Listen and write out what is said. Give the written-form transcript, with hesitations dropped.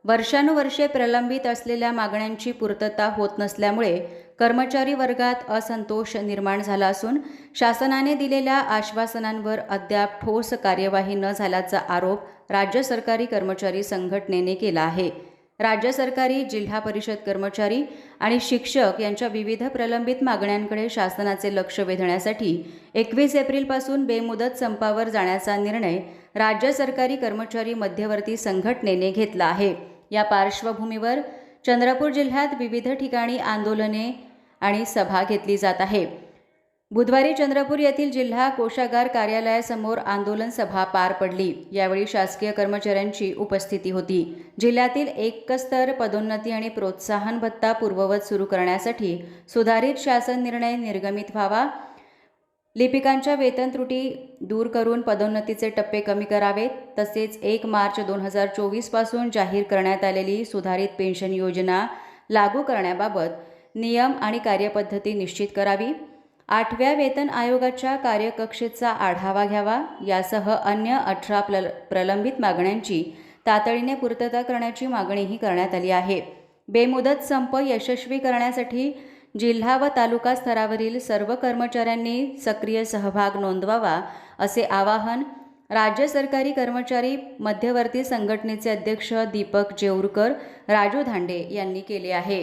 वर्षानुवर्षे प्रलंबित असलेल्या मागण्यांची पूर्तता होत नसल्यामुळे कर्मचारी वर्गात असंतोष निर्माण झाला असून शासनाने दिलेल्या आश्वासनांवर अद्याप ठोस कार्यवाही न झाल्याचा आरोप राज्य सरकारी कर्मचारी संघटनेने केला आहे। राज्य सरकारी, जिल्हा परिषद कर्मचारी आणि शिक्षक यांच्या विविध प्रलंबित मागण्यांकडे शासनाचे लक्ष वेधण्यासाठी 21 एप्रिलपासून बेमुदत संपावर जाण्याचा निर्णय राज्य सरकारी कर्मचारी मध्यवर्ती संघटनेने घेतला आहे। या पार्श्वभूमीवर चंद्रपूर जिल्ह्यात विविध ठिकाणी आंदोलने आणि सभा घेतली जात आहे। बुधवारी चंद्रपूर येथील जिल्हा कोषागार कार्यालयासमोर आंदोलन सभा पार पडली। यावेळी शासकीय कर्मचाऱ्यांची उपस्थिती होती। जिल्ह्यातील एकस्तर पदोन्नती आणि प्रोत्साहन भत्ता पूर्ववत सुरू करण्यासाठी सुधारित शासन निर्णय निर्गमित व्हावा, लिपिकांच्या वेतन त्रुटी दूर करून पदोन्नतीचे टप्पे कमी करावेत, तसेच 1 मार्च 2024 पासून जाहीर करण्यात आलेली सुधारित पेन्शन योजना लागू करण्याबाबत नियम आणि कार्यपद्धती निश्चित करावी, 8व्या वेतन आयोगाच्या कार्यकक्षेचा आढावा घ्यावा, यासह अन्य 18 प्रलंबित मागण्यांची तातडीने पूर्तता करण्याची मागणीही करण्यात आली आहे। बेमुदत संप यशस्वी करण्यासाठी जिल्हा व तालुका स्तरावरील सर्व कर्मचाऱ्यांनी सक्रिय सहभाग नोंदवावा, असे आवाहन राज्य सरकारी कर्मचारी मध्यवर्ती संघटनेचे अध्यक्ष दीपक जेऊरकर, राजू धांडे यांनी केले आहे।